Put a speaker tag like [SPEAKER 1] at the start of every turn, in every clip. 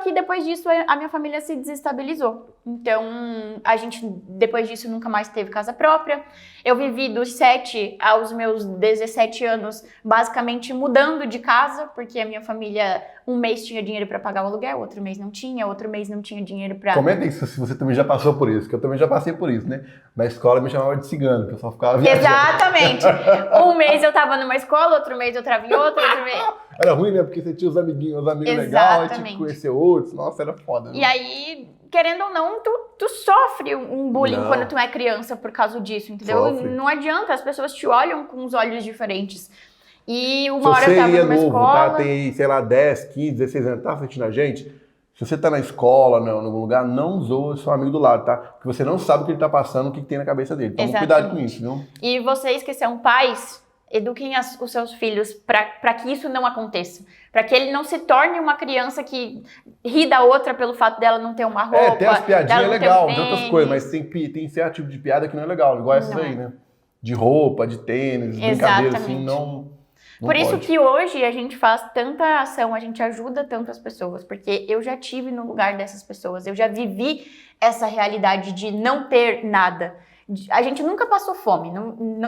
[SPEAKER 1] que depois disso a minha família se desestabilizou. Então, a gente depois disso nunca mais teve casa própria. Eu vivi dos 7 aos meus 17 anos basicamente mudando de casa, porque a minha família um mês tinha dinheiro para pagar o aluguel, outro mês não tinha, outro mês não tinha dinheiro para...
[SPEAKER 2] Comenta isso se você também já passou por isso, que eu também já passei por isso, né? Na escola me chamava de cigano, que eu só ficava viajando.
[SPEAKER 1] Exatamente. Um mês eu tava numa escola, outro mês eu tava em outra, outro mês...
[SPEAKER 2] Era ruim, né? Porque você tinha os amiguinhos legais, tinha que conhecer outros. Nossa, era foda. Né?
[SPEAKER 1] E aí, querendo ou não, tu sofre um bullying quando tu é criança por causa disso, entendeu?
[SPEAKER 2] Sofre.
[SPEAKER 1] Não adianta, as pessoas te olham com os olhos diferentes. E uma hora
[SPEAKER 2] Se
[SPEAKER 1] eu
[SPEAKER 2] você
[SPEAKER 1] tava
[SPEAKER 2] é
[SPEAKER 1] numa
[SPEAKER 2] novo,
[SPEAKER 1] escola...
[SPEAKER 2] tá? Tem, sei lá, 10, 15, 16 anos, tá assistindo a gente? Se você tá na escola, em algum lugar, não zoa seu amigo do lado, tá? Porque você não sabe o que ele tá passando, o que tem na cabeça dele. Toma cuidado com isso, viu?
[SPEAKER 1] E vocês que são pais... Eduquem os seus filhos para que isso não aconteça. Para que ele não se torne uma criança que ri da outra pelo fato dela não ter uma roupa.
[SPEAKER 2] Tem as piadinhas legais, tem outras coisas, mas
[SPEAKER 1] tênis.
[SPEAKER 2] tem certo tipo de piada que não é legal, igual essas aí, né? De roupa, de tênis, brincadeira assim, não
[SPEAKER 1] Por isso
[SPEAKER 2] pode.
[SPEAKER 1] que hoje a gente faz tanta ação, a gente ajuda tanto as pessoas, porque eu já tive no lugar dessas pessoas, eu já vivi essa realidade de não ter nada. A gente nunca passou fome,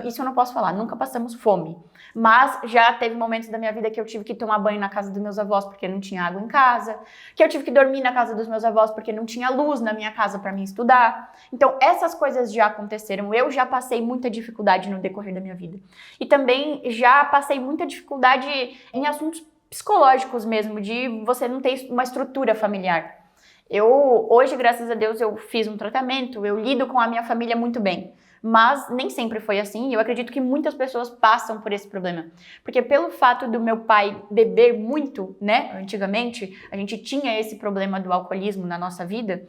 [SPEAKER 1] isso eu não posso falar, nunca passamos fome. Mas já teve momentos da minha vida que eu tive que tomar banho na casa dos meus avós porque não tinha água em casa, que eu tive que dormir na casa dos meus avós porque não tinha luz na minha casa para mim estudar. Então essas coisas já aconteceram, eu já passei muita dificuldade no decorrer da minha vida. E também já passei muita dificuldade em assuntos psicológicos mesmo, de você não ter uma estrutura familiar. Hoje, graças a Deus, eu fiz um tratamento, eu lido com a minha família muito bem. Mas nem sempre foi assim, e eu acredito que muitas pessoas passam por esse problema. Porque pelo fato do meu pai beber muito, né, antigamente, a gente tinha esse problema do alcoolismo na nossa vida,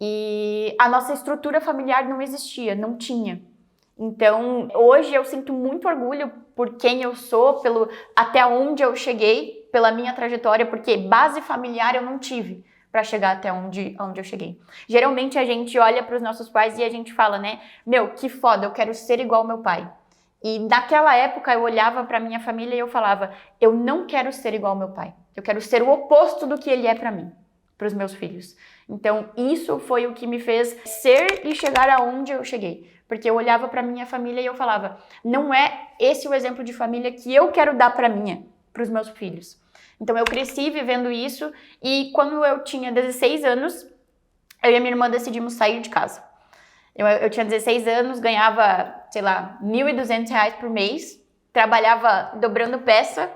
[SPEAKER 1] e a nossa estrutura familiar não existia, não tinha. Então, hoje eu sinto muito orgulho por quem eu sou, até onde eu cheguei, pela minha trajetória, porque base familiar eu não tive para chegar até onde eu cheguei. Geralmente a gente olha para os nossos pais e a gente fala, né? Meu, que foda, eu quero ser igual ao meu pai. E naquela época eu olhava para minha família e eu falava, eu não quero ser igual ao meu pai. Eu quero ser o oposto do que ele é para mim, para os meus filhos. Então isso foi o que me fez ser e chegar aonde eu cheguei. Porque eu olhava para minha família e eu falava, não é esse o exemplo de família que eu quero dar para os meus filhos. Então eu cresci vivendo isso e quando eu tinha 16 anos, eu e a minha irmã decidimos sair de casa. Eu tinha 16 anos, ganhava, sei lá, R$1.200 por mês, trabalhava dobrando peça,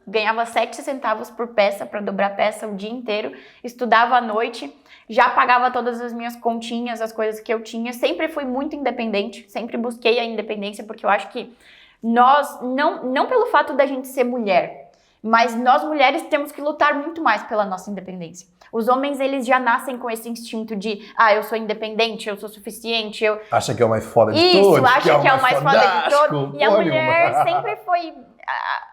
[SPEAKER 1] ganhava 7 centavos por peça para dobrar peça o dia inteiro, estudava à noite, já pagava todas as minhas continhas, as coisas que eu tinha, sempre fui muito independente, sempre busquei a independência, porque eu acho que nós, não pelo fato da gente ser mulher, mas nós mulheres temos que lutar muito mais pela nossa independência. Os homens, eles já nascem com esse instinto de, eu sou independente, eu sou suficiente, eu...
[SPEAKER 2] Acha que é o mais foda de todos.
[SPEAKER 1] Isso, acha que é o mais foda de todos. E a mulher
[SPEAKER 2] mano.
[SPEAKER 1] sempre foi...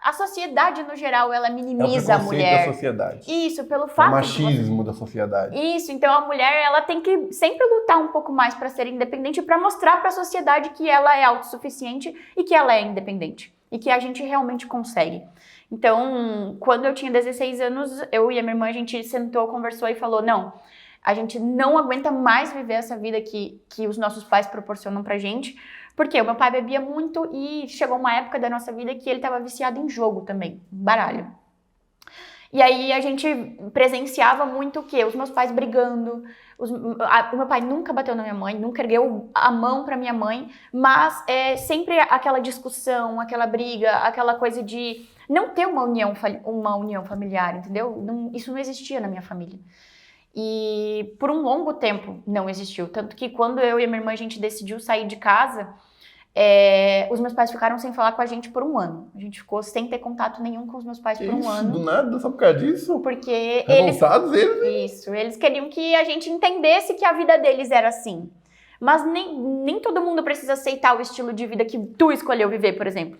[SPEAKER 1] A sociedade, no geral, ela minimiza a mulher.
[SPEAKER 2] Da sociedade.
[SPEAKER 1] Isso, pelo fato
[SPEAKER 2] o machismo da sociedade.
[SPEAKER 1] Isso, então a mulher, ela tem que sempre lutar um pouco mais para ser independente, para mostrar para a sociedade que ela é autossuficiente e que ela é independente. E que a gente realmente consegue. Então, quando eu tinha 16 anos, eu e a minha irmã, a gente sentou, conversou e falou, não, a gente não aguenta mais viver essa vida que os nossos pais proporcionam pra gente, porque o meu pai bebia muito e chegou uma época da nossa vida que ele estava viciado em jogo também, baralho. E aí a gente presenciava muito o quê? Os meus pais brigando, o meu pai nunca bateu na minha mãe, nunca ergueu a mão pra minha mãe, mas sempre aquela discussão, aquela briga, aquela coisa de não ter uma união familiar, entendeu? Isso não existia na minha família. E por um longo tempo não existiu, tanto que quando eu e a minha irmã a gente decidiu sair de casa, os meus pais ficaram sem falar com a gente por 1 ano. A gente ficou sem ter contato nenhum com os meus pais por 1 ano.
[SPEAKER 2] Do nada, só por causa disso?
[SPEAKER 1] Porque
[SPEAKER 2] Revoltados eles?
[SPEAKER 1] Isso, eles queriam que a gente entendesse que a vida deles era assim. Mas nem todo mundo precisa aceitar o estilo de vida que tu escolheu viver, por exemplo.